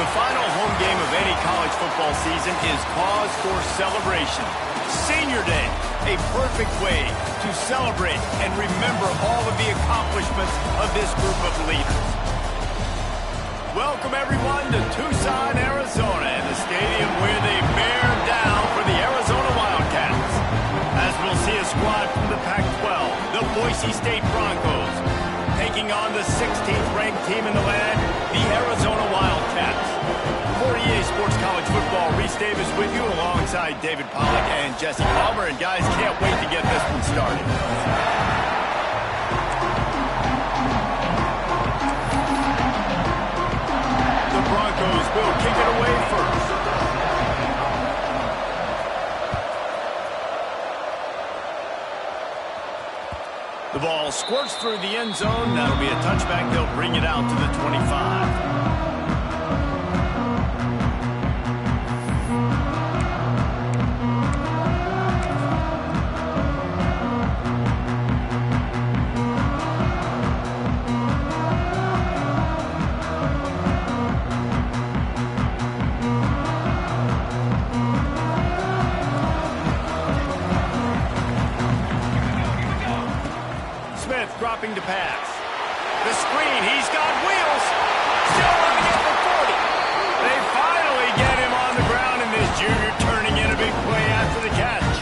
The final home game of any college football season is cause for celebration. Senior Day, a perfect way to celebrate and remember all of the accomplishments of this group of leaders. Welcome, everyone, to Tucson, Arizona, and the stadium where they bear down for the Arizona Wildcats. As we'll see a squad from the Pac-12, the Boise State Broncos, taking on the 16th ranked team in the land, the Arizona Wildcats. For EA Sports College Football, Reese Davis with you alongside David Pollack and Jesse Palmer. And guys, can't wait to get this one started. The Broncos will kick it away first. The ball squirts through the end zone. That'll be a touchback. They'll bring it out to the 25. Dropping to pass. The screen, he's got wheels. Still running it for 40. They finally get him on the ground, and this junior turning in a big play after the catch.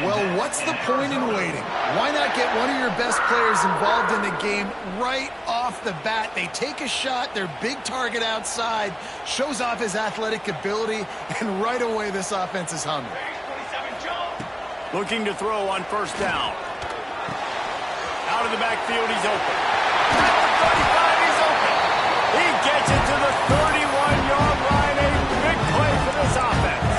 Well, what's the point in waiting? Why not get one of your best players involved in the game right off the bat? They take a shot, their big target outside, shows off his athletic ability, and right away this offense is humming. Looking to throw on first down. Out of the backfield, he's open. At the 35, he's open. He gets it to the 31-yard line. A big play for this offense.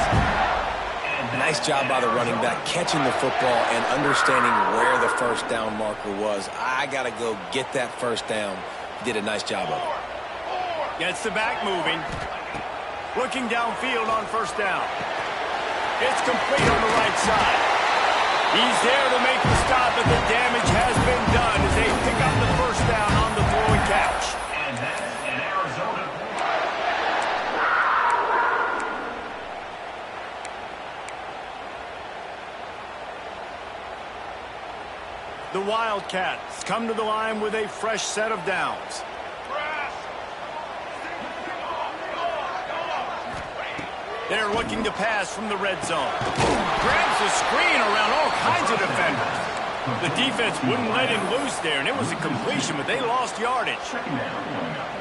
Nice job by the running back, catching the football and understanding where the first down marker was. I got to go get that first down. He did a nice job of it. Gets the back moving. Looking downfield on first down. It's complete on the right side. He's there to make the stop, but the damage has been done as they pick up the first down on the throw and catch. And that's in Arizona. The Wildcats come to the line with a fresh set of downs. They're looking to pass from the red zone. Grabs the screen around all kinds of defenders. The defense wouldn't let him loose there, and it was a completion, but they lost yardage.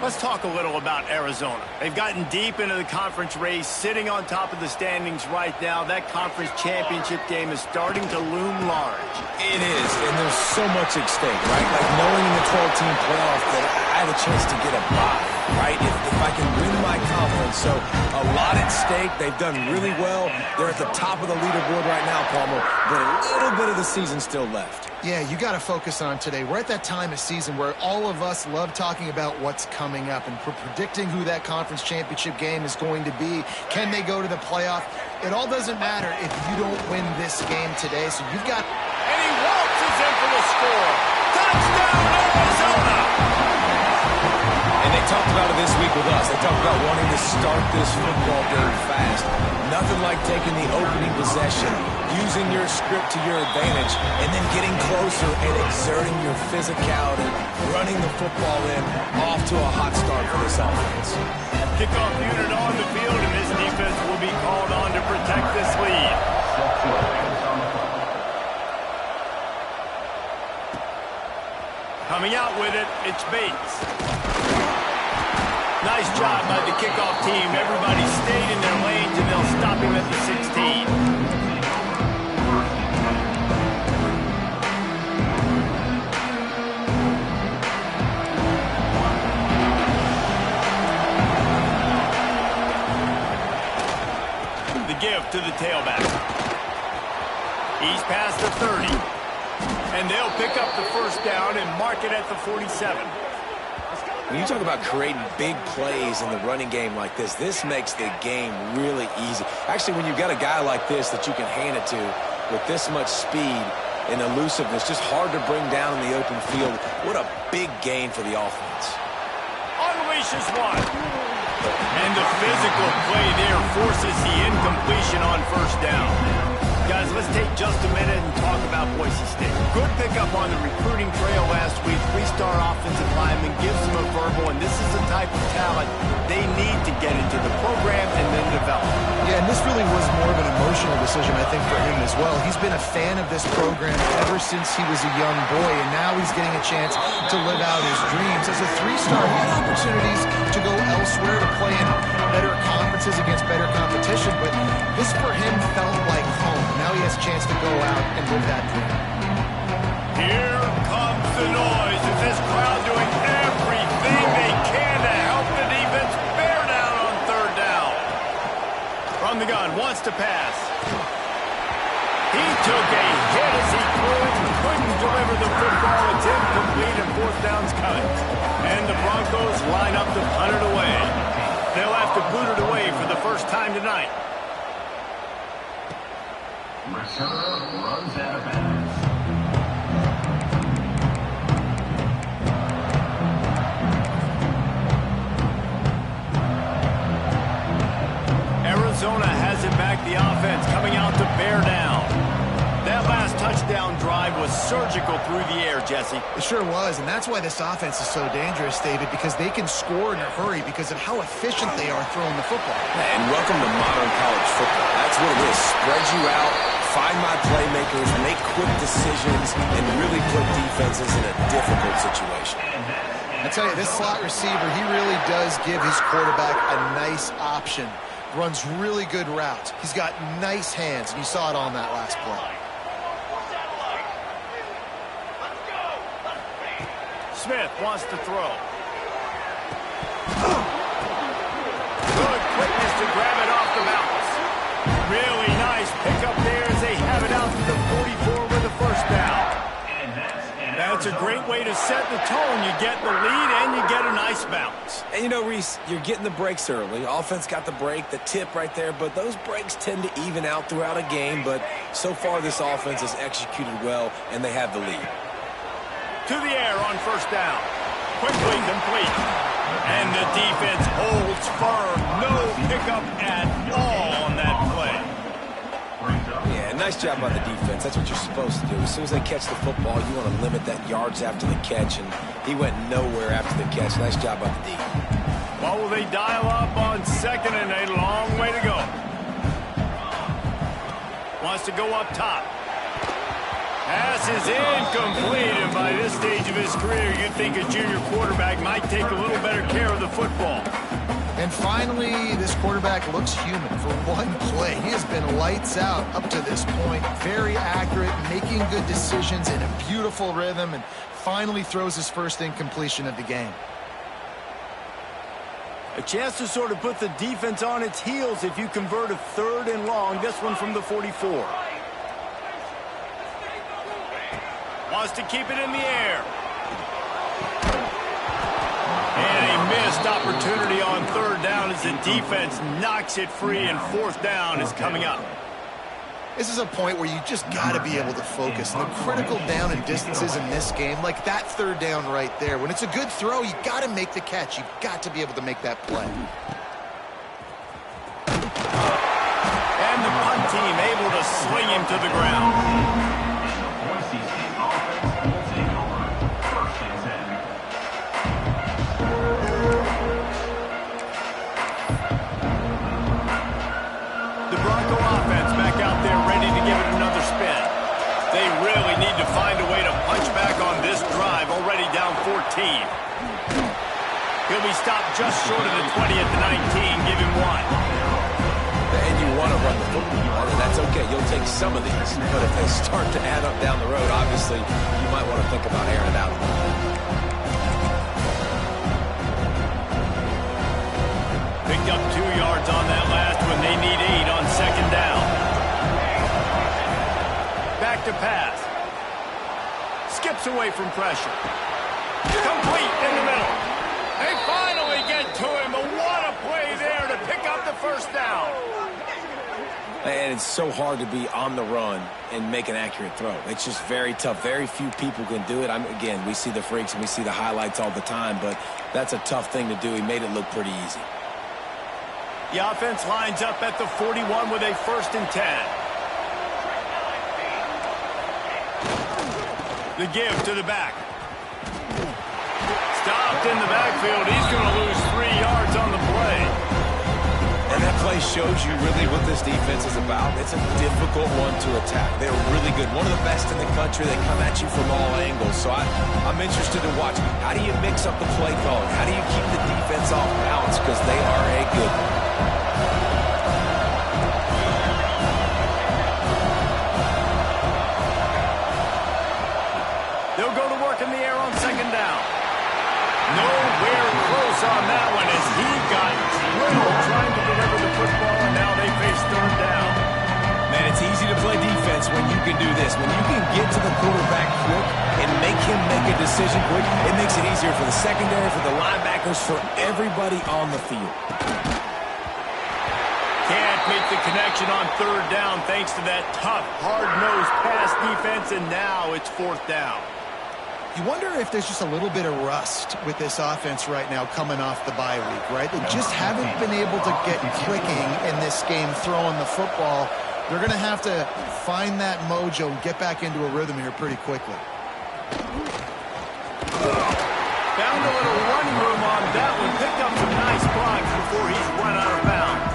Let's talk a little about Arizona. They've gotten deep into the conference race, sitting on top of the standings right now. That conference championship game is starting to loom large. It is, and there's so much at stake, right? Like knowing in the 12-team playoff that I have a chance to get a bye, right? If I can win my conference. So a lot at stake. They've done really well. They're at the top of the leaderboard right now, Palmer, but a little bit of the season still left. Yeah, you got to focus on today. We're at that time of season where all of us love talking about what's coming up and predicting who that conference championship game is going to be. Can they go to the playoff? It all doesn't matter if you don't win this game today. So you've got... And he waltzes in for the score. Touchdown, Arizona! And they talked about it this week with us. They talked about wanting to start this football game fast. Nothing like taking the opening possession, using your script to your advantage, and then getting closer and exerting your physicality, running the football in, off to a hot start for this offense. Kickoff unit on the field, and this defense will be called on to protect this lead. Coming out with it, it's Bates. Nice job by the kickoff team. Everybody stayed in their lanes, and they'll stop him at the 16. The give to the tailback. He's past the 30. And they'll pick up the first down and mark it at the 47. When you talk about creating big plays in the running game like this makes the game really easy. Actually, when you've got a guy like this that you can hand it to with this much speed and elusiveness, just hard to bring down in the open field. What a big gain for the offense. Unleashes one. And the physical play there forces the incompletion on first down. Guys, let's take just a minute and talk about Boise State. Good pickup on the recruiting trail last week. 3-star offensive lineman gives them a verbal, and this is the type of talent they need to get into the program and then develop. Yeah, and this really was more of an emotional decision, I think, for him as well. He's been a fan of this program ever since he was a young boy, and now he's getting a chance to live out his dreams. As a 3-star, he had opportunities to go elsewhere to play in better conferences against better competition, but this for him felt like home. Now he has a chance to go out and live that dream. Here comes the noise. Is this crowd doing everything they can to help the defense bear down on third down? From the gun, wants to pass. He took a hit as he couldn't deliver the football. It's incomplete and fourth down's coming. And the Broncos line up to punt it away. They'll have to boot it away for the first time tonight. Returner runs out of bounds. Arizona has it back, the offense coming out to bear down. That last touchdown drive was surgical through the air, Jesse. It sure was, and that's why this offense is so dangerous, David, because they can score in a hurry because of how efficient they are throwing the football. And welcome to modern college football. That's what it is. Spread you out, find my playmakers, make quick decisions, and really put defenses in a difficult situation. I tell you, this slot receiver, he really does give his quarterback a nice option. Runs really good routes. He's got nice hands, and you saw it on that last play. Smith wants to throw. Good quickness to grab it off the bounce. Really nice pickup there as they have it out to the 44 with a first down. That's a great way to set the tone. You get the lead and you get a nice bounce. And you know, Reese, you're getting the breaks early. Offense got the break, the tip right there, but those breaks tend to even out throughout a game. But so far, this offense has executed well, and they have the lead. To the air on first down. Quickly complete. And the defense holds firm. No pickup at all on that play. Yeah, nice job by the defense. That's what you're supposed to do. As soon as they catch the football, you want to limit that yards after the catch, and he went nowhere after the catch. Nice job by the D. Well, will they dial up on second and a long way to go? Wants to go up top. Pass is incomplete, and by this stage of his career, you'd think a junior quarterback might take a little better care of the football. And finally, this quarterback looks human for one play. He has been lights out up to this point. Very accurate, making good decisions in a beautiful rhythm, and finally throws his first incompletion of the game. A chance to sort of put the defense on its heels if you convert a third and long. This one from the 44. Wants to keep it in the air. And a missed opportunity on third down as the defense knocks it free, and fourth down is coming up. This is a point where you just got to be able to focus. And the critical down and distances in this game, like that third down right there, when it's a good throw, you got to make the catch. You've got to be able to make that play. And the punt team able to sling him to the ground. They really need to find a way to punch back on this drive, already down 14. He'll be stopped just short of the 20 at the 19. Give him one. And you want to run the football, and that's okay. You'll take some of these, but if they start to add up down the road, obviously, you might want to think about airing it out. Picked up 2 yards on that last one. They need 8 on second down. Back to pass. Skips away from pressure. Complete in the middle. They finally get to him, but what a play there to pick up the first down. And it's so hard to be on the run and make an accurate throw. It's just very tough. Very few people can do it. Again, we see the freaks and we see the highlights all the time, but that's a tough thing to do. He made it look pretty easy. The offense lines up at the 41 with a 1st and 10. The give to the back. Stopped in the backfield. He's going to lose 3 yards on the play. And that play shows you really what this defense is about. It's a difficult one to attack. They're really good. One of the best in the country. They come at you from all angles. So I'm interested to watch. How do you mix up the play calling? How do you keep the defense off balance? Because they are a good one. They'll go to work in the air on 2nd down. Nowhere close on that one as he got drilled trying to deliver the football, and now they face 3rd down. Man, it's easy to play defense when you can do this. When you can get to the quarterback quick and make him make a decision quick, it makes it easier for the secondary, for the linebackers, for everybody on the field. Can't make the connection on 3rd down thanks to that tough, hard-nosed pass defense, and now it's 4th down. You wonder if there's just a little bit of rust with this offense right now coming off the bye week, right? They just haven't been able to get clicking in this game throwing the football. They're going to have to find that mojo and get back into a rhythm here pretty quickly. Found a little running room on that one. Picked up some nice blocks before he's run out of bounds.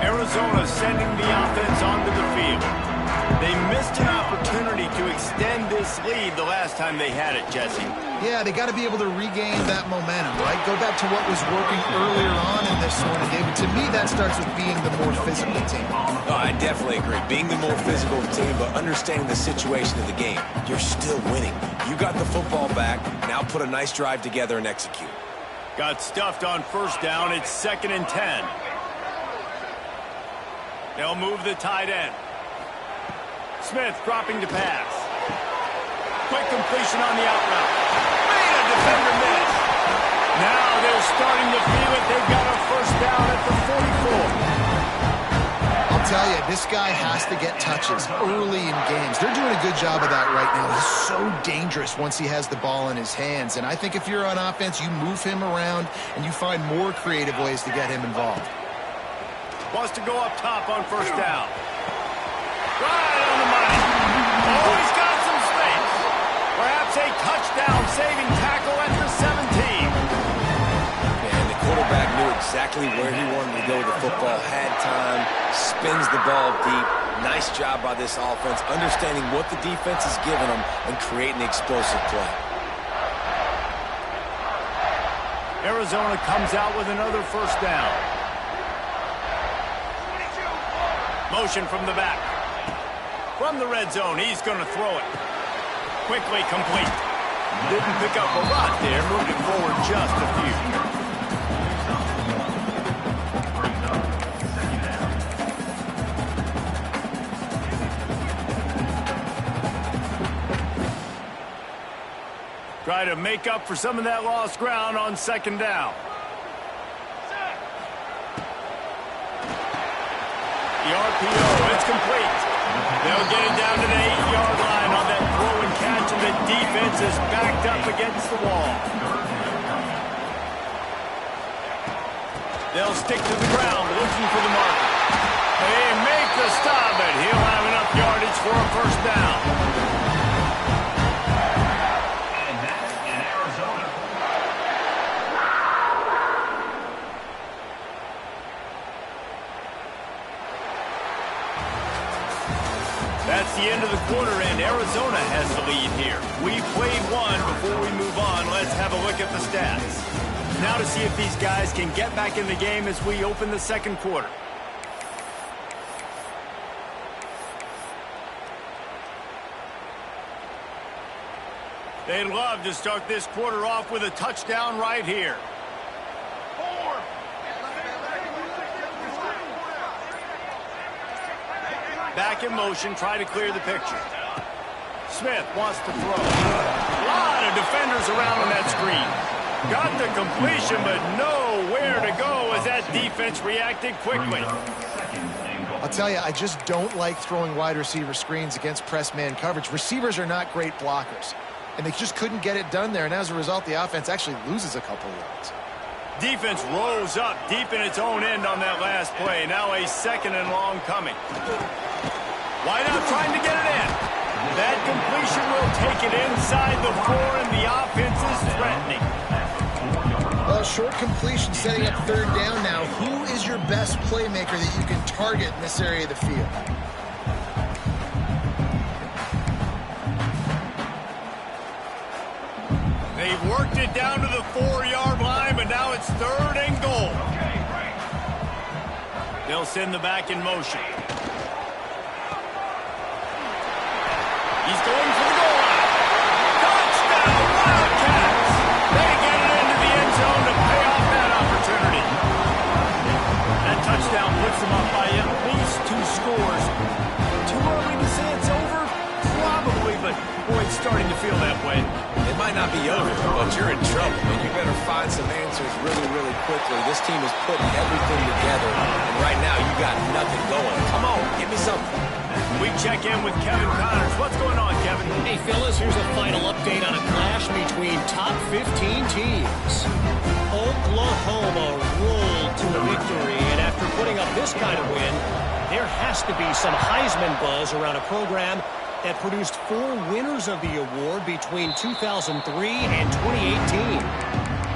Arizona sending the offense onto the field. They missed an opportunity to extend this lead the last time they had it, Jesse. Yeah, they got to be able to regain that momentum, right? Go back to what was working earlier on in this one. And David, to me, that starts with being the more physical team. No, I definitely agree. Being the more physical team, but understanding the situation of the game. You're still winning. You got the football back. Now put a nice drive together and execute. Got stuffed on 1st down. It's 2nd and 10. They'll move the tight end. Smith dropping to pass. Quick completion on the out route. Made a defender miss. Now they're starting to feel it. They've got a 1st down at the 44. I'll tell you, this guy has to get touches early in games. They're doing a good job of that right now. He's so dangerous once he has the ball in his hands. And I think if you're on offense, you move him around and you find more creative ways to get him involved. Wants to go up top on 1st down. Right on the money. Oh, he's got some space. Perhaps a touchdown-saving tackle at the 17. And the quarterback knew exactly where he wanted to go with the football, had time, spins the ball deep. Nice job by this offense, understanding what the defense is giving them and creating the explosive play. Arizona comes out with another 1st down. Motion from the back. From the red zone, he's going to throw it. Quickly complete. Didn't pick up a lot there, moved it forward just a few. Try to make up for some of that lost ground on 2nd down. The RPO, it's complete. They'll get it down to the 8-yard line on that throw and catch, and the defense is backed up against the wall. They'll stick to the ground, looking for the marker. They make the stop, and he'll have enough yardage for a 1st down. And that's in Arizona. That's the end of the quarter, and Arizona has the lead here. We played one. Before we move on, let's have a look at the stats. Now to see if these guys can get back in the game as we open the 2nd quarter. They'd love to start this quarter off with a touchdown right here. Back in motion, try to clear the picture. Smith wants to throw. A lot of defenders around on that screen. Got the completion, but nowhere to go as as that defense reacted quickly. I'll tell you, I just don't like throwing wide receiver screens against press man coverage. Receivers are not great blockers, and they just couldn't get it done there, and as a result, the offense actually loses a couple of yards. Defense rose up deep in its own end on that last play. Now a 2nd and long coming. Wide out trying to get it in. That completion will take it inside the 4, and the offense is threatening. Well, short completion setting up 3rd down now. Who is your best playmaker that you can target in this area of the field? They've worked it down to the 4-yard line, but now it's 3rd and goal. They'll send the back in motion. He's going for the goal line. Touchdown, Wildcats! They get it into the end zone to pay off that opportunity. That touchdown puts them up by at least 2 scores. Too early to say it's over? Probably, but boy, it's starting to feel that way. It might not be over, but you're in trouble, and you better find some answers really, really quickly. This team is putting everything together, and right now you got nothing going. Come on, give me something. We check in with Kevin Connors. What's going on, Kevin? Hey, fellas, here's a final update on a clash between top 15 teams. Oklahoma rolled to a victory, and after putting up this kind of win, there has to be some Heisman buzz around a program that produced 4 winners of the award between 2003 and 2018.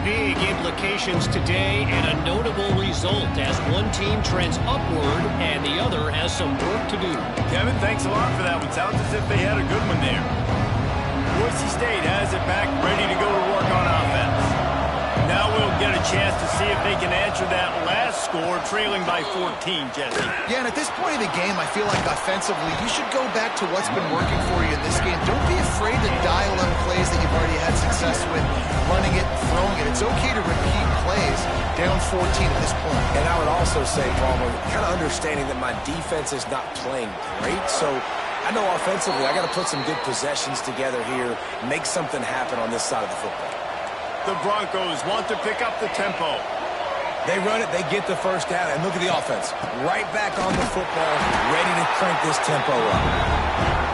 Big implications today and a notable result as one team trends upward and the other has some work to do. Kevin, thanks a lot for that one. Sounds as if they had a good one there. Boise State has it back, ready to go to work on offense. Now we'll get a chance to see if they can answer that last score, trailing by 14, Jesse. Yeah, and at this point of the game, I feel like offensively, you should go back to what's been working for you in this game. Don't be afraid to dial up plays that you've already had success with, running it, throwing it. It's okay to repeat plays down 14 at this point. And I would also say, Palmer, kind of understanding that my defense is not playing great, so I know offensively I got to put some good possessions together here, make something happen on this side of the football. The Broncos want to pick up the tempo. They run it, they get the 1st down, and look at the offense. Right back on the football, ready to crank this tempo up.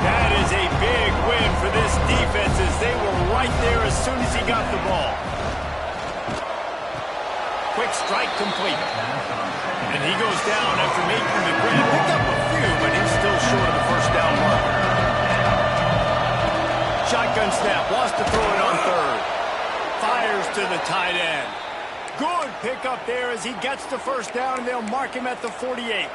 That is a big win for this defense as they were right there as soon as he got the ball. Quick strike complete. And he goes down after making the grab. Picked up a few, but he's still short of the 1st down mark. Shotgun snap, wants to throw it on 3rd. Fires to the tight end. Good pickup there as he gets the 1st down, and they'll mark him at the 48.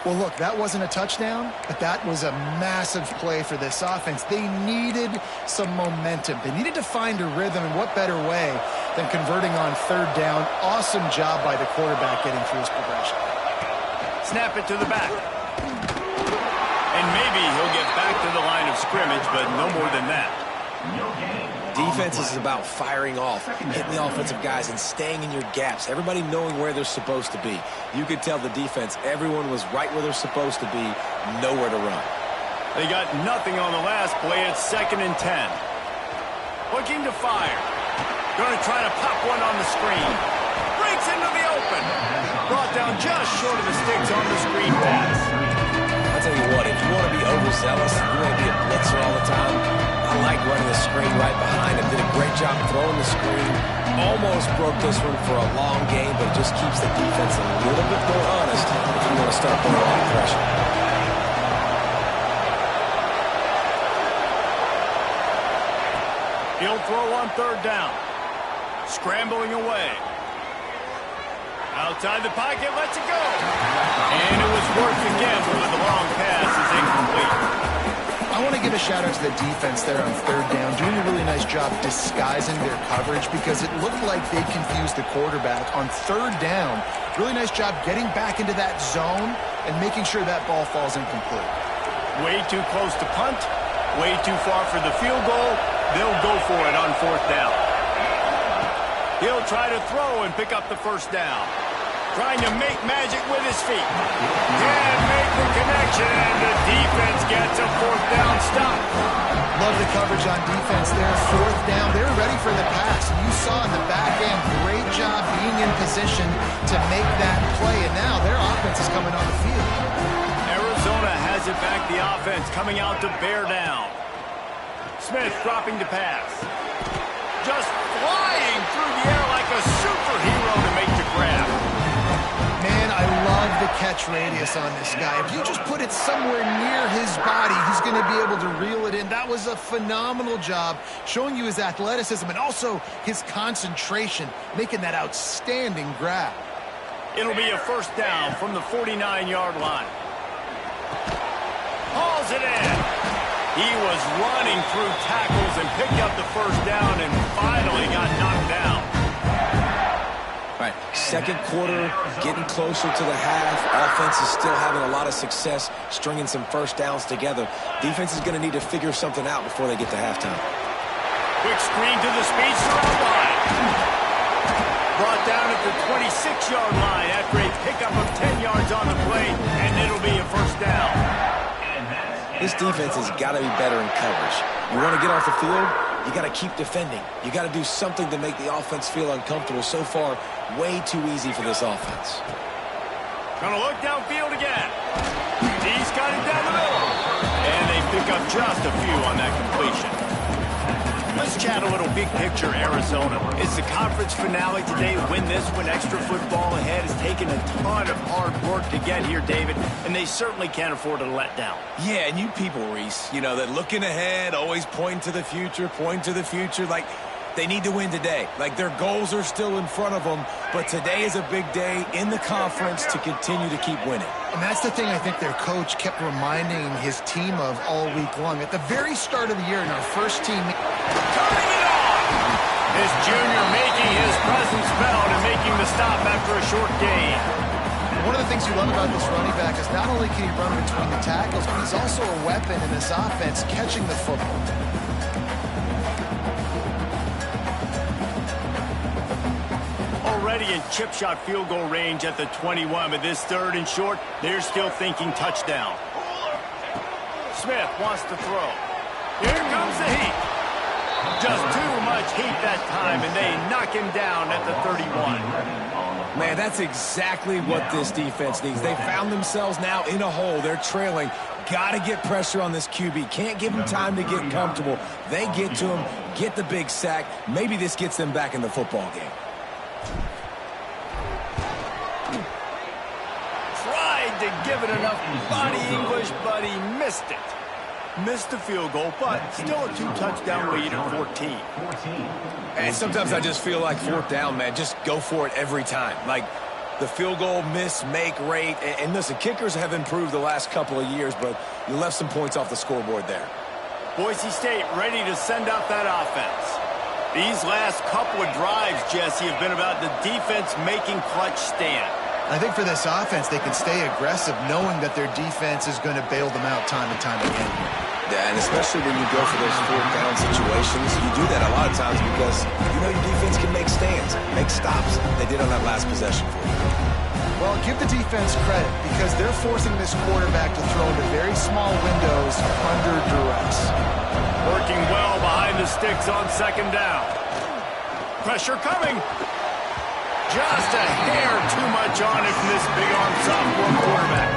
Well, look, that wasn't a touchdown, but that was a massive play for this offense. They needed some momentum. They needed to find a rhythm, and what better way than converting on 3rd down. Awesome job by the quarterback getting through his progression. Snap it to the back. And maybe he'll get back to the line of scrimmage, but no more than that. Defense is about firing off, hitting the offensive guys, and staying in your gaps. Everybody knowing where they're supposed to be. You could tell the defense, everyone was right where they're supposed to be, nowhere to run. They got nothing on the last play. It's 2nd and 10. Looking to fire. Going to try to pop one on the screen. Breaks into the open. Brought down just short of the sticks on the screen pass. I'll tell you what, if you want to be overzealous, you want to be a blitzer all the time, I like running the screen right behind him. Did a great job throwing the screen. Almost broke this one for a long game, but it just keeps the defense a little bit more honest if you want to start putting a lot of pressure. He'll throw on 3rd down. Scrambling away. Outside the pocket, lets it go. And it was worth the gamble, but the long pass is incomplete. I want to give a shout out to the defense there on 3rd down, doing a really nice job disguising their coverage because it looked like they confused the quarterback on 3rd down. Really nice job getting back into that zone and making sure that ball falls incomplete. Way too close to punt, way too far for the field goal. They'll go for it on 4th down. He'll try to throw and pick up the 1st down. Trying to make magic with his feet. Can't make the connection, and the defense gets a fourth down stop. Love the coverage on defense there. Fourth down. They were ready for the pass. And you saw in the back end, great job being in position to make that play. And now their offense is coming on the field. Arizona has it back. The offense coming out to bear down. Smith dropping to pass. Just flying through the air like a superhero to make the grab. Man, I love the catch radius on this guy. If you just put it somewhere near his body, he's going to be able to reel it in. That was a phenomenal job, showing you his athleticism and also his concentration, making that outstanding grab. It'll be a first down from the 49-yard line. Hauls it in. He was running through tackles and picked up the first down and finally got knocked down. All right, second quarter, getting closer to the half. Offense is still having a lot of success stringing some first downs together. Defense is going to need to figure something out before they get to halftime. Quick screen to the speedster outline. Brought down at the 26-yard line after a pickup of 10 yards on the play, and it'll be a first down. This defense has got to be better in coverage. You want to get off the field, you got to keep defending. You got to do something to make the offense feel uncomfortable. So far, way too easy for this offense. Gonna look downfield again. He's got it down the middle. And they pick up just a few on that completion. Let's chat a little big picture Arizona. It's the conference finale today. Win this one. Extra football ahead has taken a ton of hard work to get here, David, and they certainly can't afford to let down. Yeah, and you people, Reese, you know, that looking ahead, always pointing to the future, like they need to win today. Like their goals are still in front of them, but today is a big day in the conference to continue to keep winning. And that's the thing I think their coach kept reminding his team of all week long. At the very start of the year in our first team. Turning it on! This junior making his presence felt and making the stop after a short gain. One of the things you love about this running back is not only can he run between the tackles, but he's also a weapon in this offense catching the football. Already in chip shot field goal range at the 21, but this third and short, they're still thinking touchdown. Smith wants to throw. Here comes the heat. Just too much heat that time, and they knock him down at the 31. Man, that's exactly what this defense needs. They found themselves now in a hole. They're trailing. Got to get pressure on this QB. Can't give him time to get comfortable. They get to him, get the big sack. Maybe this gets them back in the football game. Tried to give it enough body English, but he missed it. Missed the field goal, but still a two-touchdown lead at 14. And sometimes I just feel like fourth down, man, just go for it every time. Like the field goal miss, make rate. And listen, kickers have improved the last couple of years, but you left some points off the scoreboard there. Boise State ready to send out that offense. These last couple of drives, Jesse, have been about the defense making clutch stand. I think for this offense, they can stay aggressive knowing that their defense is going to bail them out time and time again. Yeah, and especially when you go for those fourth down situations, you do that a lot of times because you know your defense can make stands, make stops. They did on that last possession for you. Well, give the defense credit because they're forcing this quarterback to throw into very small windows under duress. Working well behind the sticks on second down. Pressure coming. Just a hair too much on it from this big-arm sophomore quarterback.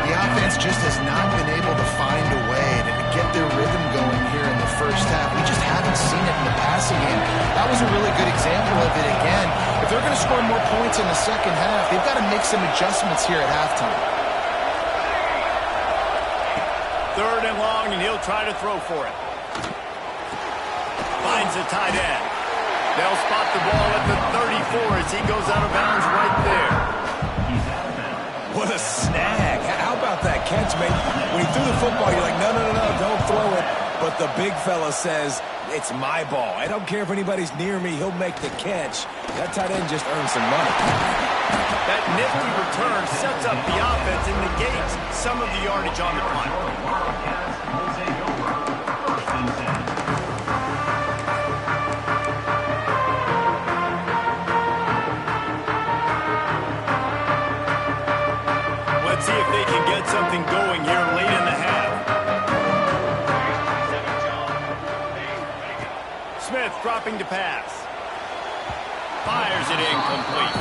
The offense just has not been able to find a way to get their rhythm going here in the first half. We just haven't seen it in the passing game. That was a really good example of it again. If they're going to score more points in the second half, they've got to make some adjustments here at halftime. Third and long, and he'll try to throw for it. Finds a tight end. They'll spot the ball at the 34 as he goes out of bounds right there. What a snag. How about that catch, man? When he threw the football, you're like, no, don't throw it. But the big fella says, it's my ball. I don't care if anybody's near me. He'll make the catch. That tight end just earned some money. That nifty return sets up the offense and negates some of the yardage on the punt. something going here late in the half. Smith dropping to pass. Fires it incomplete.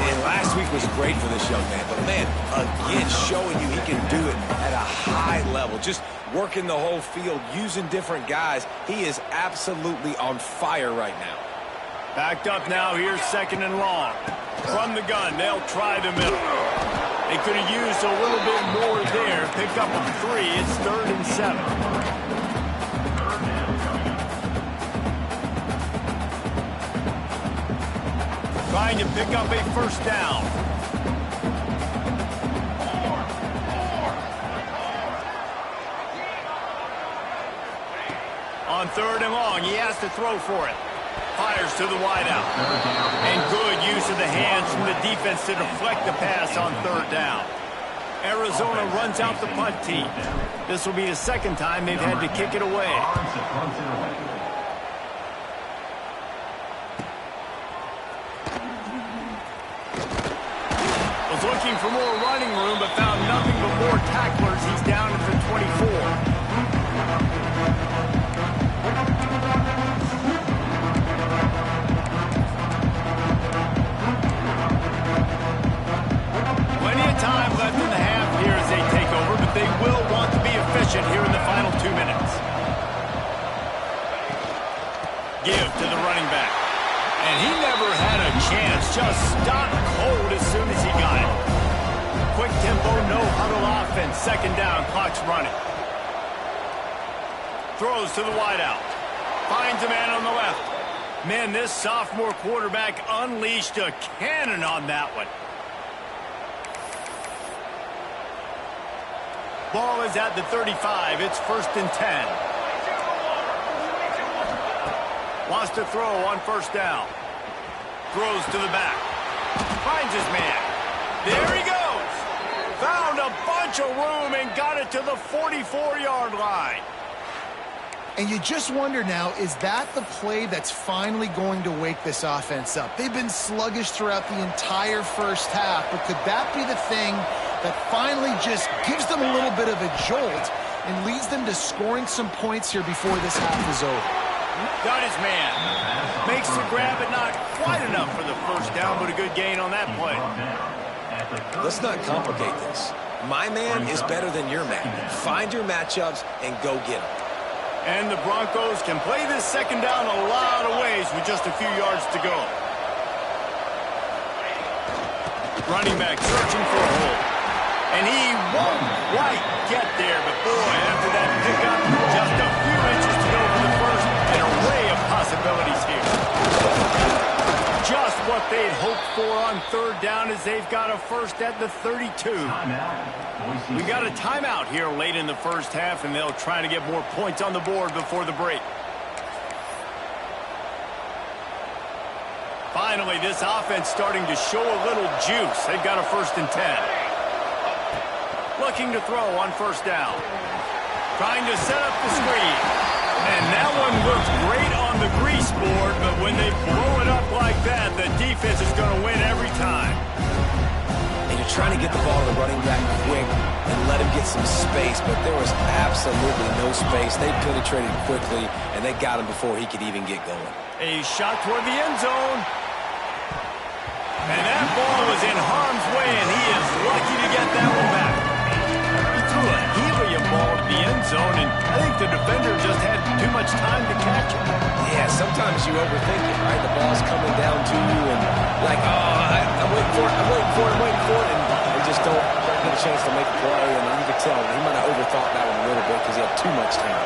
And last week was great for this young man. But, man, again, showing you he can do it at a high level. Just working the whole field, using different guys. He is absolutely on fire right now. Backed up now. Here's second and long. From the gun, they'll try the middle. They could have used a little bit more there. Pick up a 3. It's 3rd and 7. Trying to pick up a first down. On 3rd and long, he has to throw for it. Fires to the wideout. And good use of the hands from the defense to deflect the pass on 3rd down. Arizona runs out the punt team. This will be the second time they've had to kick it away. Was looking for more running room, but found nothing but more tacklers. He's down at the 24. Time left in the half here as they take over, but they will want to be efficient here in the final 2 minutes. Give to the running back. And he never had a chance. Just stopped cold as soon as he got it. Quick tempo, no huddle offense. Second down, clock's running. Throws to the wideout. Finds a man on the left. Man, this sophomore quarterback unleashed a cannon on that one. Ball is at the 35. It's 1st and 10. Wants to throw on 1st down. Throws to the back. Finds his man. There he goes. Found a bunch of room and got it to the 44-yard line. And you just wonder now, is that the play that's finally going to wake this offense up? They've been sluggish throughout the entire first half, but could that be the thing that finally just gives them a little bit of a jolt and leads them to scoring some points here before this half is over? Got his man. Makes the grab, but not quite enough for the first down, but a good gain on that play. Let's not complicate this. My man is better than your man. Find your matchups and go get them. And the Broncos can play this second down a lot of ways with just a few yards to go. Running back searching for a hole. And he won't quite get there, but boy, after that pickup, just a few inches to go for the first. An array of possibilities here. Just what they'd hoped for on 3rd down as they've got a first at the 32. We got a timeout here late in the first half, and they'll try to get more points on the board before the break. Finally, this offense starting to show a little juice. They've got a 1st and 10. Looking to throw on 1st down. Trying to set up the screen. And that one looks great on the grease board, but when they blow it up like that, the defense is going to win every time. And you're trying to get the ball to the running back quick and let him get some space, but there was absolutely no space. They penetrated quickly, and they got him before he could even get going. A shot toward the end zone. And that ball was in harm's way, and he is lucky to get that one back. He threw a helium ball to the end zone, and I think the defender just had too much time to catch it. Yeah, sometimes you overthink it, right? The ball's coming down to you, and like, oh, I'm waiting for it, I'm waiting for it, and they just don't get a chance to make a play, and you can tell he might have overthought that one a little bit because he had too much time.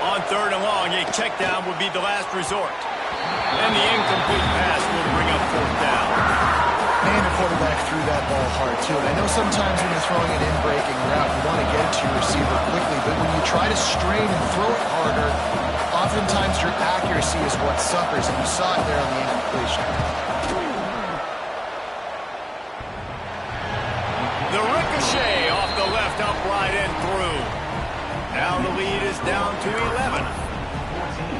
On 3rd and long, a check down would be the last resort. And the incomplete pass will bring up 4th down. Man, the quarterback threw that ball hard, too. And I know sometimes when you're throwing an in-breaking route, you want to get it to your receiver quickly. But when you try to strain and throw it harder, oftentimes your accuracy is what suffers. And you saw it there on the incompletion. The ricochet off the left upright and through. Now the lead is down to 11.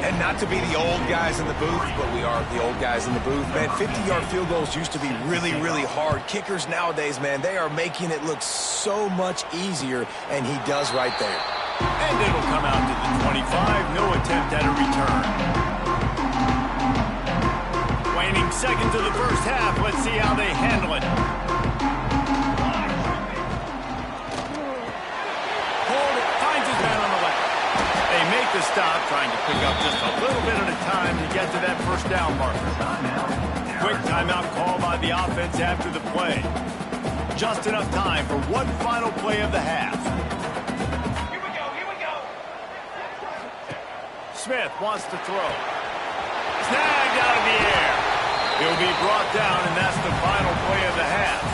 And not to be the old guys in the booth, but we are the old guys in the booth, man. 50-yard field goals used to be really, really hard. Kickers nowadays, man, they are making it look so much easier, and he does right there. And it'll come out to the 25. No attempt at a return. Waning seconds of the first half. Let's see how they handle it. Hold it. Finds his man on the left. They make the stop, trying to pick up just a little bit at a time to get to that first down marker. Quick timeout call by the offense after the play. Just enough time for one final play of the half. Here we go. Smith wants to throw. Snagged out of the air. He'll be brought down, and that's the final play of the half.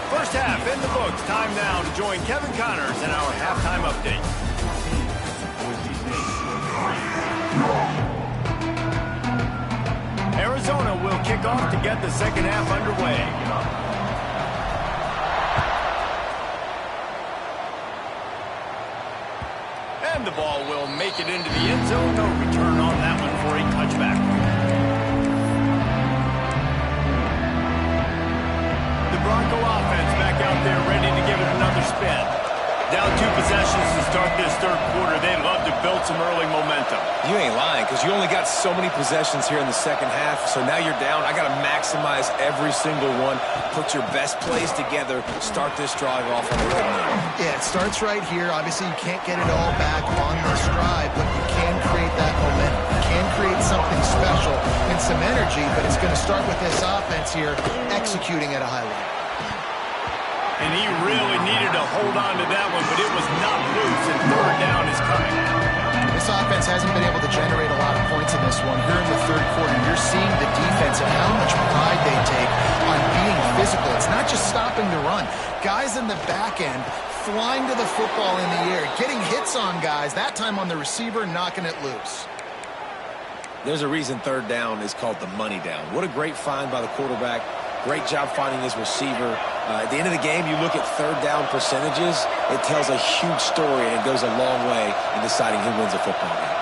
First half in the books. Time now to join Kevin Connors in our halftime update. Arizona will kick off to get the second half underway. And the ball will make it into the end zone. No return on that one for a touchback. The Bronco offense back out there ready to give it another spin. Down 2 possessions to start this third quarter. They'd love to build some early momentum. You ain't lying, because you only got so many possessions here in the second half, so now you're down. I got to maximize every single one. Put your best plays together. Start this drive off on a good note. Yeah, it starts right here. Obviously, you can't get it all back on this drive, but you can create that momentum. You can create something special and some energy, but it's going to start with this offense here executing at a high level. And he really needed to hold on to that one, but it was not loose, and third down is coming. This offense hasn't been able to generate a lot of points in this one. Here in the third quarter, you're seeing the defense and how much pride they take on being physical. It's not just stopping the run. Guys in the back end flying to the football in the air, getting hits on guys, that time on the receiver, knocking it loose. There's a reason third down is called the money down. What a great find by the quarterback. Great job finding his receiver. At the end of the game, you look at third down percentages. It tells a huge story, and it goes a long way in deciding who wins a football game.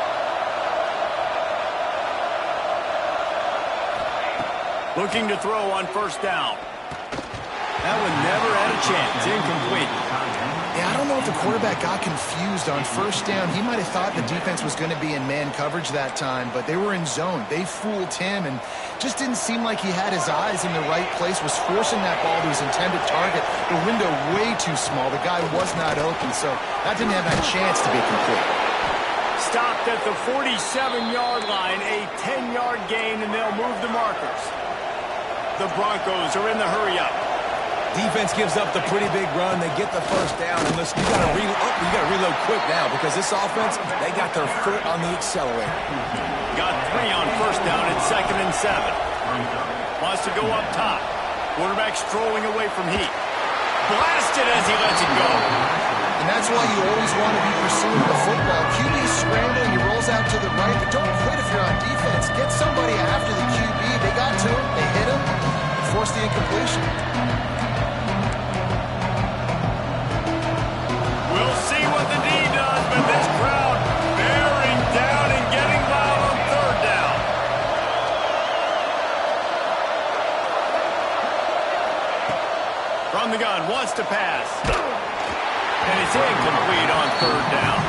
Looking to throw on first down. That one never had a chance. Incomplete. Yeah, I don't know if the quarterback got confused on first down. He might have thought the defense was going to be in man coverage that time, but they were in zone. They fooled him and just didn't seem like he had his eyes in the right place, was forcing that ball to his intended target. The window way too small. The guy was not open, so that didn't have that chance to be complete. Stopped at the 47-yard line, a 10-yard gain, and they'll move the markers. The Broncos are in the hurry-up. Defense gives up the pretty big run. They get the first down. And listen, you got to reload quick now because this offense, they got their foot on the accelerator. Got 3 on first down at 2nd and 7. Wants to go up top. Quarterback strolling away from heat. Blasted as he lets it go. And that's why you always want to be pursuing the football. QB's scrambling, he rolls out to the right, but don't quit if you're on defense. Get somebody after the QB. They got to him, they hit him, and forced the incompletion. We'll see what the D does, but this crowd bearing down and getting loud on third down. From the gun, wants to pass. And it's incomplete on third down.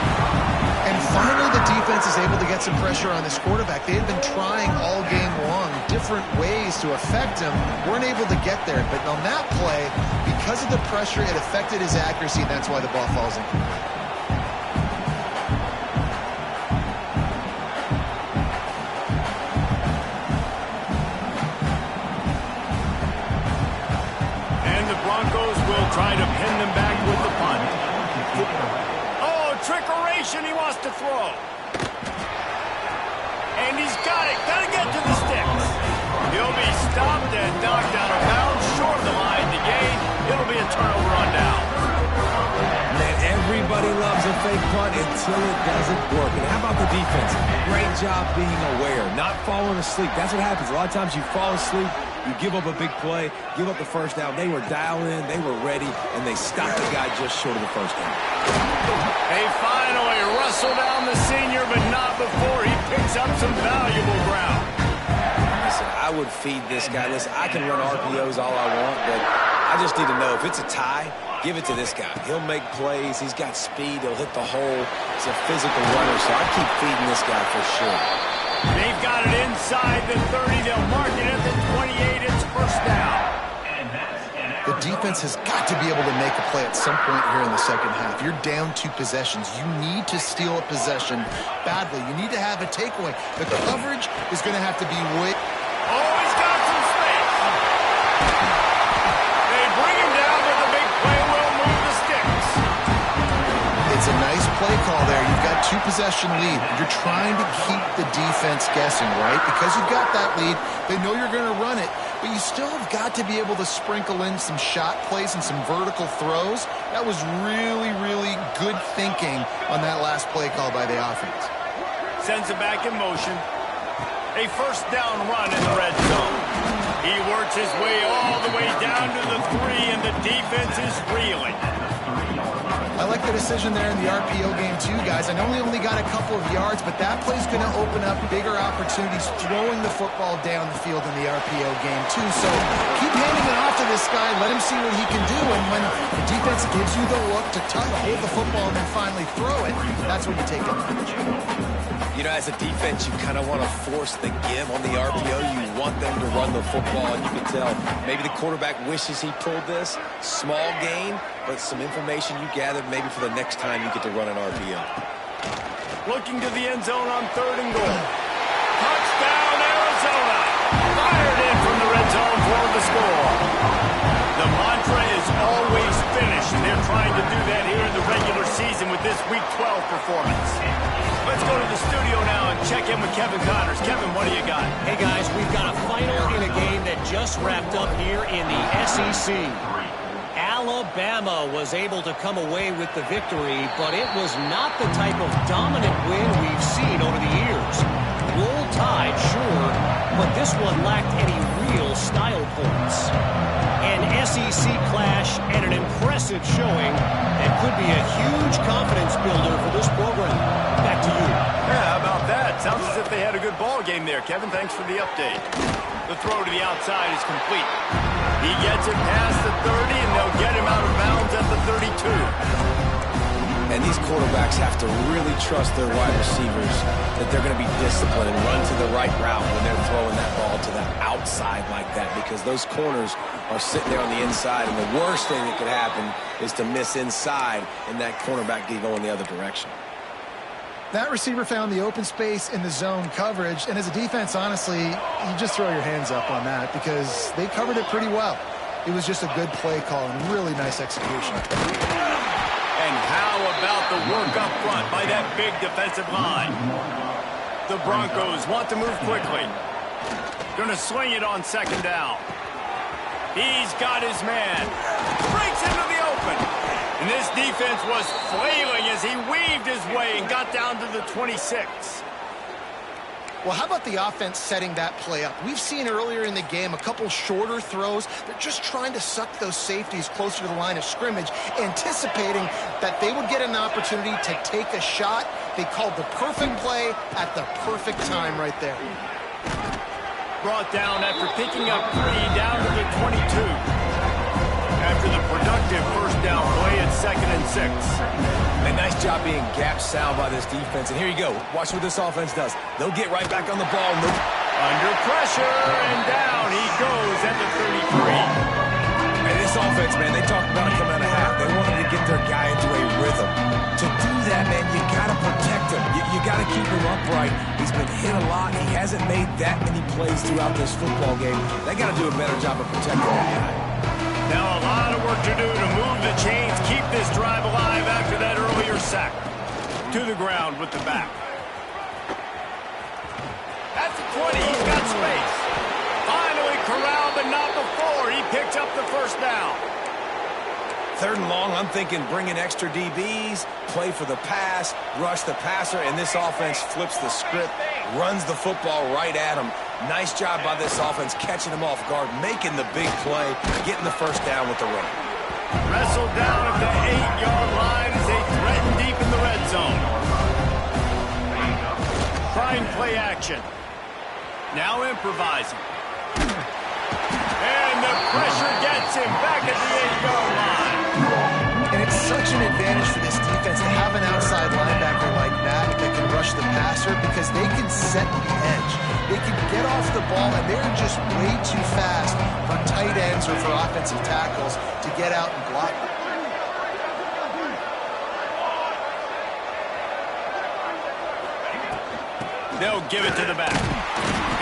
And finally the defense is able to get some pressure on this quarterback. They had been trying all game long different ways to affect him. Weren't able to get there. But on that play, because of the pressure, it affected his accuracy, and that's why the ball falls incomplete. And the Broncos will try to pin them back with the punt. Oh, trickeration, he wants to throw. And he's got it. Got to get to the sticks. He'll be stopped and knocked out of bounds, short of the line to gain. It'll be a turnover on down. Man, everybody loves a fake punt until it doesn't work. And how about the defense? Great job being aware, not falling asleep. That's what happens. A lot of times you fall asleep, you give up a big play, give up the first down. They were dialed in, they were ready, and they stopped the guy just short of the first down. They finally wrestle down the senior, but not before he picks up some valuable ground. Listen, I would feed this guy. Listen, I can run RPOs all I want, but I just need to know if it's a tie, give it to this guy. He'll make plays. He's got speed. He'll hit the hole. He's a physical runner, so I keep feeding this guy for sure. They've got it inside the 30. They'll mark it at the 28. It's first down. The defense has got to be able to make a play at some point here in the second half. You're down 2 possessions. You need to steal a possession badly. You need to have a takeaway. The coverage is going to have to be way... Oh, he's got some space. They bring him down, but the big play will move the sticks. It's a nice play call there. You've got 2 possession lead. You're trying to keep the defense guessing, right? Because you've got that lead, they know you're going to run it, but you still have got to be able to sprinkle in some shot plays and some vertical throws. That was really, really good thinking on that last play call by the offense. Sends it back in motion. A first down run in the red zone. He works his way all the way down to the 3, and the defense is reeling. I like the decision there in the RPO game too, guys. I know we only got a couple of yards, but that play's going to open up bigger opportunities throwing the football down the field in the RPO game too. So keep handing it off to this guy. Let him see what he can do. And when the defense gives you the look to hold the football and then finally throw it, that's when you take advantage. You know, as a defense, you kind of want to force the give on the RPO. You want them to run the football, and you can tell maybe the quarterback wishes he pulled this. Small gain, but some information you gathered maybe for the next time you get to run an RPO. Looking to the end zone on 3rd and goal. Touchdown, Arizona. Fired in from the red zone for the score. The mantra is always finish. They're trying to do that here in the regular season with this Week 12 performance. Let's go to the studio now and check in with Kevin Connors. Kevin, what do you got? Hey, guys, we've got a final in a game that just wrapped up here in the SEC. Alabama was able to come away with the victory, but it was not the type of dominant win we've seen over the years. Roll Tide, sure, but this one lacked any real style points. An SEC clash and an impressive showing that could be a huge confidence builder for this program. Back to you. Yeah, how about that? Sounds as if they had a good ball game there. Kevin, thanks for the update. The throw to the outside is complete. He gets it past the 30, and they'll get him out of bounds at the 32. And these quarterbacks have to really trust their wide receivers that they're going to be disciplined and run to the right route when they're throwing that ball to the outside like that, because those corners are sitting there on the inside, and the worst thing that could happen is to miss inside and that cornerback get going the other direction. That receiver found the open space in the zone coverage, and as a defense, honestly, you just throw your hands up on that because they covered it pretty well. It was just a good play call and really nice execution. And how about the work up front by that big defensive line? The Broncos want to move quickly. Going to swing it on 2nd down. He's got his man. Breaks into the open. And this defense was flailing as he weaved his way and got down to the 26. Well, how about the offense setting that play up? We've seen earlier in the game a couple shorter throws. They're just trying to suck those safeties closer to the line of scrimmage, anticipating that they would get an opportunity to take a shot. They called the perfect play at the perfect time right there. Brought down after picking up 3 down to the 22. After the productive first down play at 2nd and 6. And nice job being gap sound by this defense. And here you go. Watch what this offense does. They'll get right back on the ball. Under pressure, and down he goes at the 33. And this offense, man, they talked about it coming out of half. They wanted to get their guy into a rhythm. To do that, man, you got to protect him. You got to keep him upright. He's been hit a lot. He hasn't made that many plays throughout this football game. They got to do a better job of protecting that guy. Now a lot of work to do to move the chains, keep this drive alive after that earlier sack. To the ground with the back. At the 20, he's got space. Finally corralled, but not before. He picks up the first down. 3rd and long, I'm thinking bring in extra DBs, play for the pass, rush the passer, and this offense flips the script, runs the football right at him. Nice job by this offense catching him off guard, making the big play, getting the first down with the run. Wrestled down at the 8-yard line as they threaten deep in the red zone. trying play action. Now improvising. And the pressure gets him back at the 8-yard line. And it's such an advantage for this defense to have an outside linebacker like that can rush the passer because they can set the edge. They can get off the ball, and they're just way too fast for tight ends or for offensive tackles to get out and block them. They'll give it to the back.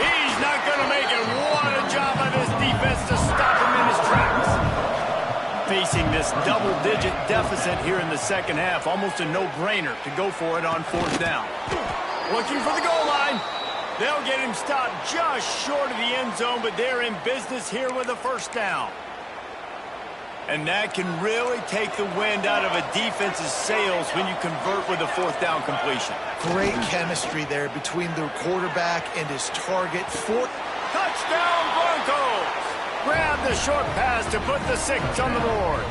He's not going to make it. What a job by this defense to stop him in his tracks. Facing this double-digit deficit here in the second half, almost a no-brainer to go for it on 4th down. Looking for the goal line. They'll get him stopped just short of the end zone, but they're in business here with a 1st down. And that can really take the wind out of a defense's sails when you convert with a 4th down completion. Great chemistry there between the quarterback and his target. Touchdown Broncos! Grab the short pass to put the 6 on the board.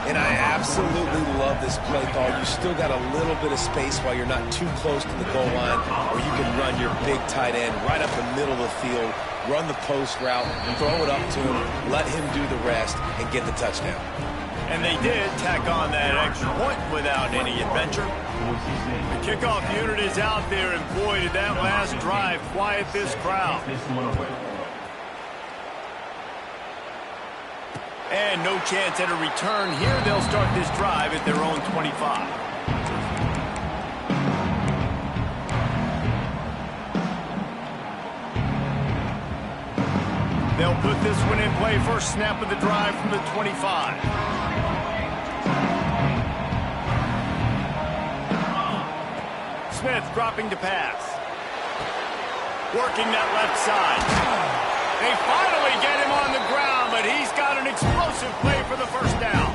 And I absolutely love this play call. You still got a little bit of space while you're not too close to the goal line, where you can run your big tight end right up the middle of the field, run the post route, throw it up to him, let him do the rest, and get the touchdown. And they did tack on that extra point without any adventure. The kickoff unit is out there, and boy, did that last drive quiet this crowd. And no chance at a return here. They'll start this drive at their own 25. They'll put this one in play. First snap of the drive from the 25. Smith dropping to pass. Working that left side. They finally get him on the ground, but he's got an explosive play for the 1st down.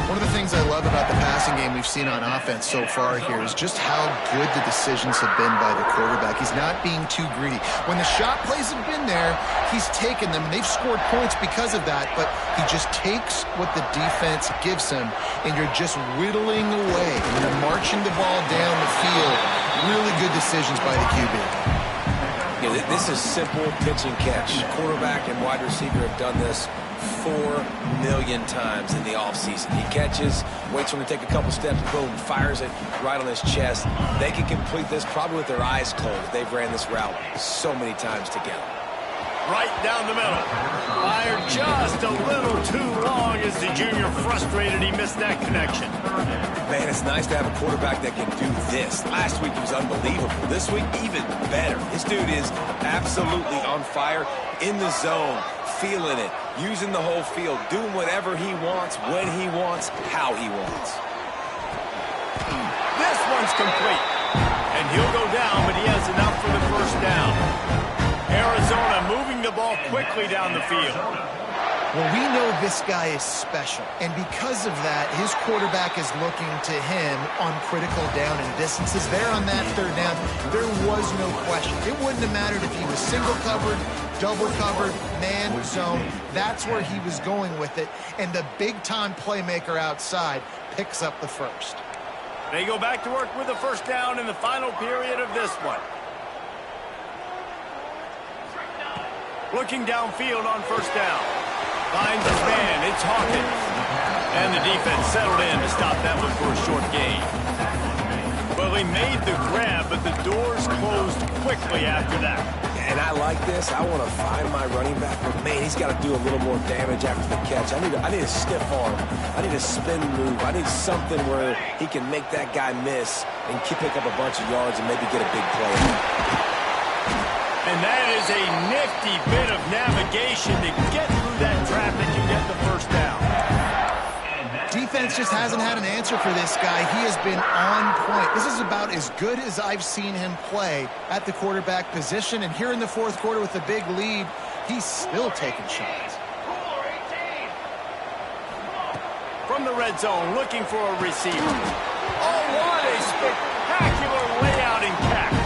One of the things I love about the passing game we've seen on offense so far here is just how good the decisions have been by the quarterback. He's not being too greedy. When the shot plays have been there, he's taken them, and they've scored points because of that, but he just takes what the defense gives him, and you're just whittling away, and you're marching the ball down the field. Really good decisions by the QB. Yeah, this is simple pitch and catch. Quarterback and wide receiver have done this 4 million times in the offseason. He catches, waits for him to take a couple steps, boom, fires it right on his chest. They can complete this probably with their eyes closed. They've ran this route so many times together. Right down the middle. Fired just a little too long as the junior frustrated. He missed that connection. Man, it's nice to have a quarterback that can do this. Last week he was unbelievable. This week, even better. This dude is absolutely on fire, in the zone, feeling it, using the whole field, doing whatever he wants, when he wants, how he wants. This one's complete. And he'll go down, but he has enough for the 1st down. Arizona moving the ball quickly down the field. Well, we know this guy is special, and because of that, his quarterback is looking to him on critical down and distances. There on that 3rd down, there was no question. It wouldn't have mattered if he was single covered, double covered, man, zone. That's where he was going with it, and the big-time playmaker outside picks up the 1st. They go back to work with a 1st down in the final period of this one. Looking downfield on 1st down. Finds his man. It's Hawkins. And the defense settled in to stop that one for a short gain. Well, he made the grab, but the doors closed quickly after that. And I like this. I want to find my running back, but man, he's got to do a little more damage after the catch. I need a stiff arm. I need a spin move. I need something where he can make that guy miss and pick up a bunch of yards and maybe get a big play. And that is a nifty bit of navigation to get through that traffic and get the 1st down. Defense just hasn't had an answer for this guy. He has been on point. This is about as good as I've seen him play at the quarterback position. And here in the 4th quarter with a big lead, he's still taking shots. From the red zone, looking for a receiver. Oh, what a spectacular layout and catch.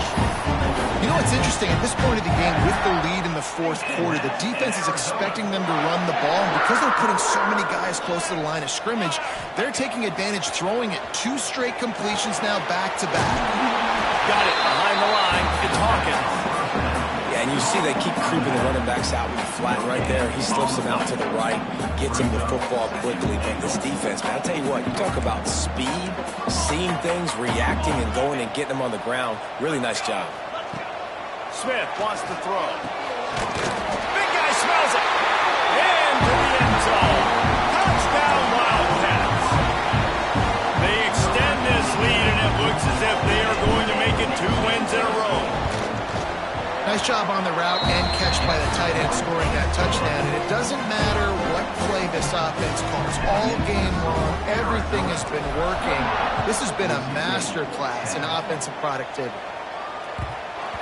You know what's interesting? At this point of the game, with the lead in the 4th quarter, the defense is expecting them to run the ball. And because they're putting so many guys close to the line of scrimmage, they're taking advantage, throwing it 2 straight completions now back-to-back. Got it behind the line. It's Hawkins. Yeah, and you see they keep creeping the running backs out with the flat right there. He slips them out to the right, gets him the football quickly. But this defense, man, I'll tell you what, you talk about speed, seeing things, reacting, and going and getting them on the ground. Really nice job. Smith wants to throw. Big guy smells it. Into the end zone. Touchdown, Wildcats. They extend this lead, and it looks as if they are going to make it 2 wins in a row. Nice job on the route and catch by the tight end scoring that touchdown. And it doesn't matter what play this offense calls. All game long, everything has been working. This has been a masterclass in offensive productivity.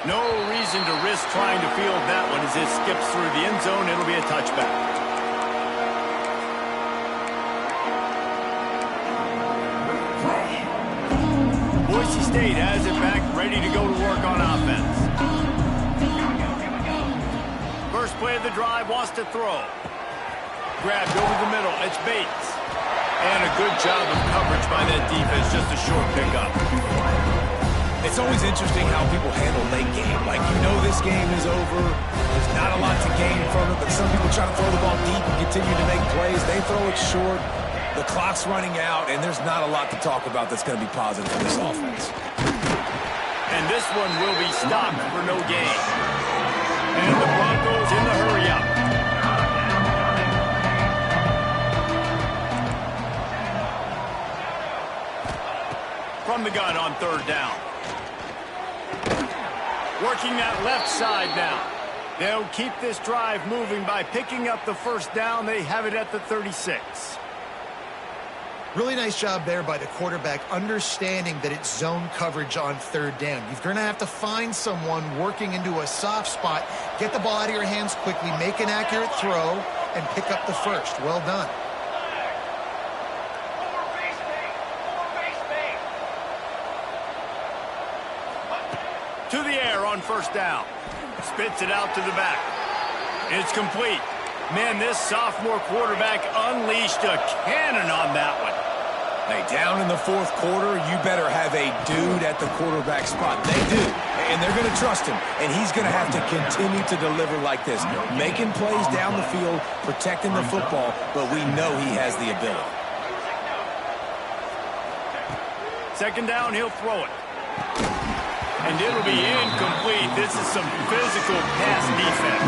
No reason to risk trying to field that one as it skips through the end zone. It'll be a touchback. Boise State has it back, ready to go to work on offense. First play of the drive, wants to throw. Grabbed over the middle, it's Bates. And a good job of coverage by that defense, just a short pickup. It's always interesting how people handle late game. Like, you know this game is over. There's not a lot to gain from it, but some people try to throw the ball deep and continue to make plays. They throw it short. The clock's running out, and there's not a lot to talk about that's going to be positive for this offense. And this one will be stopped for no gain. And the Broncos in the hurry-up. From the gun on third down. Working that left side now. They'll keep this drive moving by picking up the first down. They have it at the 36. Really nice job there by the quarterback, understanding that it's zone coverage on third down. You're going to have to find someone working into a soft spot, get the ball out of your hands quickly, make an accurate throw, and pick up the first. Well done. To the air on first down. Spits it out to the back. It's complete. Man, this sophomore quarterback unleashed a cannon on that one. Hey, down in the fourth quarter, you better have a dude at the quarterback spot. They do, and they're going to trust him, and he's going to have to continue to deliver like this, making plays down the field, protecting the football, but we know he has the ability. Second down, he'll throw it. And it'll be incomplete. This is some physical pass defense.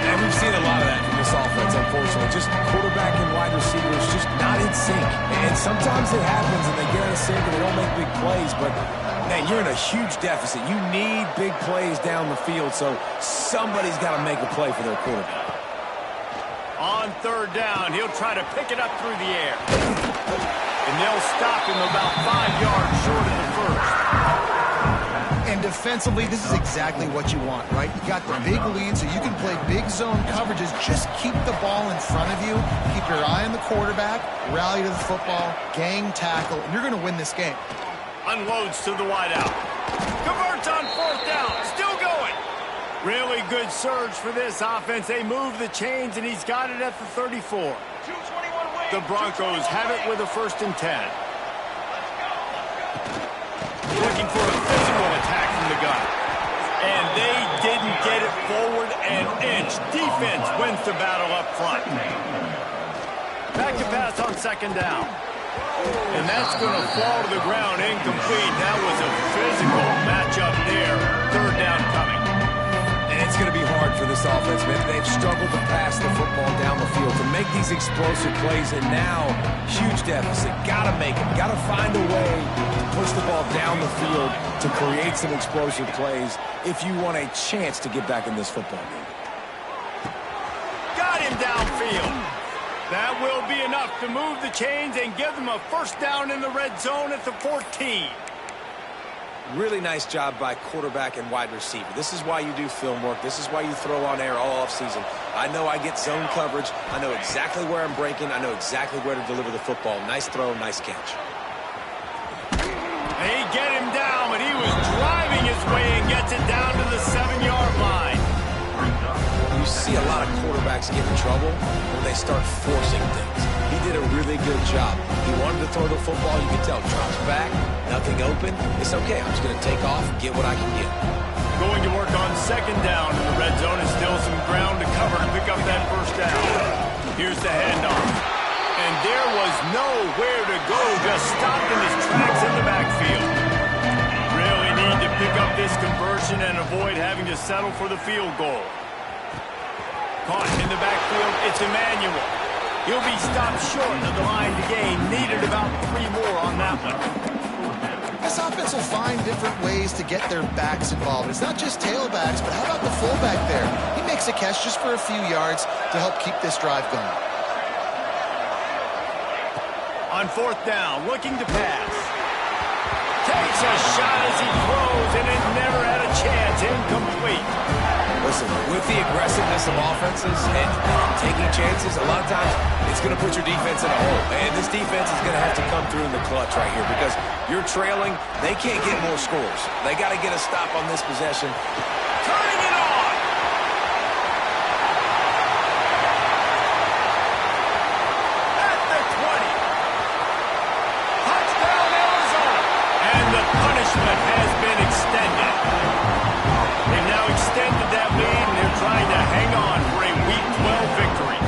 And we've seen a lot of that from this offense, unfortunately. Just quarterback and wide receivers just not in sync. And sometimes it happens and they get out of sync and they don't make big plays. But, man, you're in a huge deficit. You need big plays down the field, so somebody's got to make a play for their quarterback. On third down, he'll try to pick it up through the air. And they'll stop him about 5 yards short of the first. And defensively, this is exactly what you want, right? You got the big lead, so you can play big zone coverages. Just keep the ball in front of you. Keep your eye on the quarterback, rally to the football, gang tackle, and you're going to win this game. Unloads to the wideout. Converts on fourth down. Still going. Really good surge for this offense. They move the chains, and he's got it at the 34. The Broncos have it with a 1st and 10. Looking for a physical attack from the gun. And they didn't get it forward an inch. Defense wins the battle up front. Back to pass on second down. And that's going to fall to the ground incomplete. That was a physical matchup there. Third down coming. And it's going to be hard for this offense, man. They've struggled to pass the football down the field, to make these explosive plays, and now huge deficit. Got to make it. Got to find a way to push the ball down the field to create some explosive plays if you want a chance to get back in this football game. Got him downfield. That will be enough to move the chains and give them a first down in the red zone at the 14. Really nice job by quarterback and wide receiver. This is why you do film work. This is why you throw on air all offseason. I know I get zone coverage. I know exactly where I'm breaking. I know exactly where to deliver the football. Nice throw, nice catch. They get him down, but he was driving his way and gets it down to the 7-yard line. You see a lot of quarterbacks get in trouble when they start forcing things. He did a really good job. He wanted to throw the football. You can tell, drops back, nothing open. It's okay. I'm just going to take off and get what I can get. Going to work on second down in the red zone. Is still some ground to cover to pick up that first down. Here's the handoff. And there was nowhere to go, just stopped in his tracks in the backfield. Really need to pick up this conversion and avoid having to settle for the field goal. Caught in the backfield, it's Emmanuel. He'll be stopped short of the line to gain. Needed about 3 more on that one. This offense will find different ways to get their backs involved. It's not just tailbacks, but how about the fullback there? He makes a catch just for a few yards to help keep this drive going. On fourth down, looking to pass. Takes a shot as he throws, and it never had a chance. Incomplete. Listen, with the aggressiveness of offenses and taking chances, a lot of times it's going to put your defense in a hole. And this defense is going to have to come through in the clutch right here because you're trailing. They can't get more scores. They got to get a stop on this possession. Turning it on. At the 20. Touchdown, Arizona. And the punishment has been extended. They've now extended that lead, and they're trying to hang on for a Week 12 victory.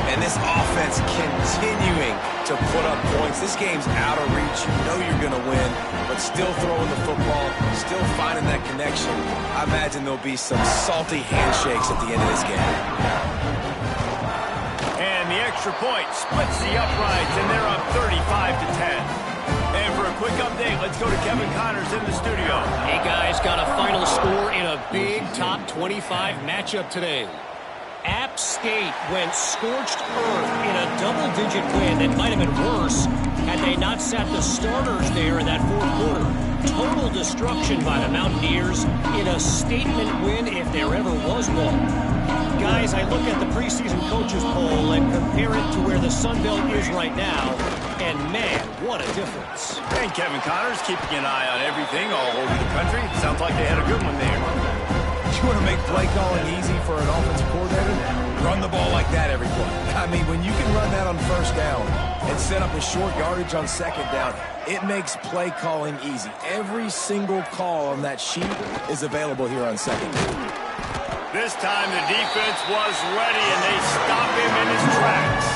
And this offense continuing to put up points. This game's out of reach. You know you're going to win, but still throwing the football, still finding that connection. I imagine there'll be some salty handshakes at the end of this game. And the extra point splits the uprights, and they're up 35-10. And for a quick update, let's go to Kevin Connors in the studio. Hey, guys, got a final score in a big top 25 matchup today. App State went scorched earth in a double-digit win that might have been worse had they not sat the starters there in that fourth quarter. Total destruction by the Mountaineers in a statement win if there ever was one. Guys, I look at the preseason coaches poll and compare it to where the Sun Belt is right now, and man, what a difference. And Kevin Connors keeping an eye on everything all over the country. Sounds like they had a good one there. You want to make play calling easy for an offensive coordinator? Run the ball like that every play. I mean, when you can run that on first down and set up a short yardage on second down, it makes play calling easy. Every single call on that sheet is available here on second down. This time the defense was ready, and they stop him in his tracks.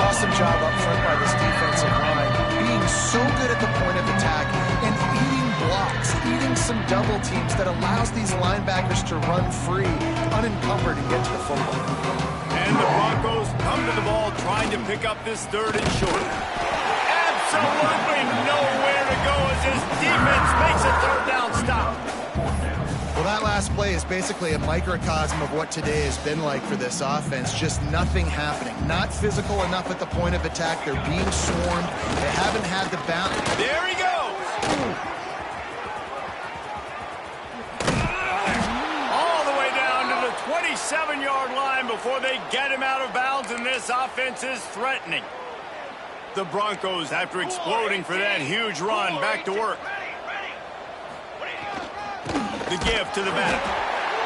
Awesome job up front by this defensive line, being so good at the point of attack and eating blocks, eating some double teams that allows these linebackers to run free, unencumbered, and get to the football. And the Broncos come to the ball trying to pick up this third and short. Absolutely nowhere to go as his defense makes a third down stop. Well, that last play is basically a microcosm of what today has been like for this offense. Just nothing happening. Not physical enough at the point of attack. They're being swarmed. They haven't had the bounce. There he goes. All the way down to the 27-yard line before they get him out of bounds, and this offense is threatening. The Broncos, after exploding for that huge run, back to work. The give to the back.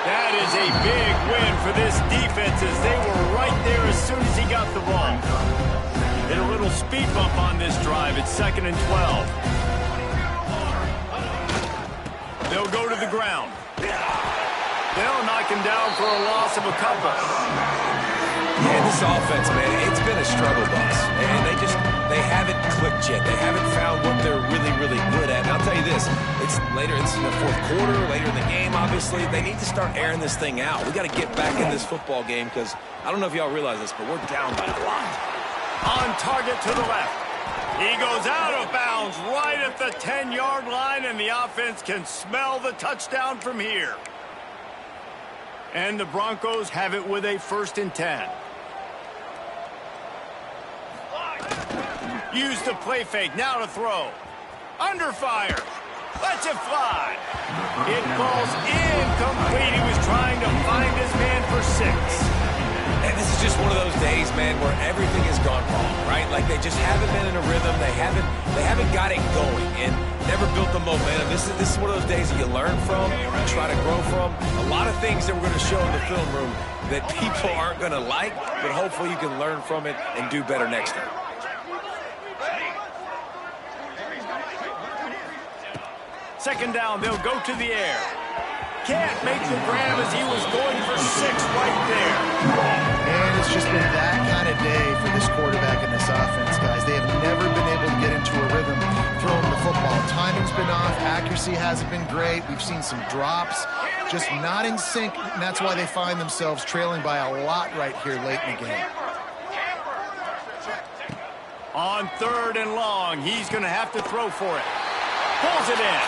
That is a big win for this defense as they were right there as soon as he got the ball. Hit a little speed bump on this drive. It's 2nd and 12. They'll go to the ground. They'll knock him down for a loss of a couple. Yeah, this offense, man, it's been a struggle bus. And they haven't clicked yet. They haven't found what they're really, really good at. And I'll tell you this, it's in the fourth quarter, later in the game, obviously. They need to start airing this thing out. We got to get back in this football game because I don't know if y'all realize this, but we're down by a lot. On target to the left. He goes out of bounds right at the 10-yard line, and the offense can smell the touchdown from here. And the Broncos have it with a 1st and 10. Use the play fake, now to throw. Under fire. Lets it fly. It falls incomplete. He was trying to find his man for 6. And this is just one of those days, man, where everything has gone wrong, right? Like they just haven't been in a rhythm. They haven't got it going and never built the momentum. This is one of those days that you learn from, you try to grow from. A lot of things that we're going to show in the film room that people aren't going to like, but hopefully you can learn from it and do better next time. Second down, they'll go to the air. Can't make the grab as he was going for 6 right there. And it's just been that kind of day for this quarterback and this offense, guys. They have never been able to get into a rhythm throwing the football. Timing's been off. Accuracy hasn't been great. We've seen some drops. Just not in sync, and that's why they find themselves trailing by a lot right here late in the game. On 3rd and long, he's going to have to throw for it. Pulls it in.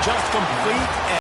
Just complete.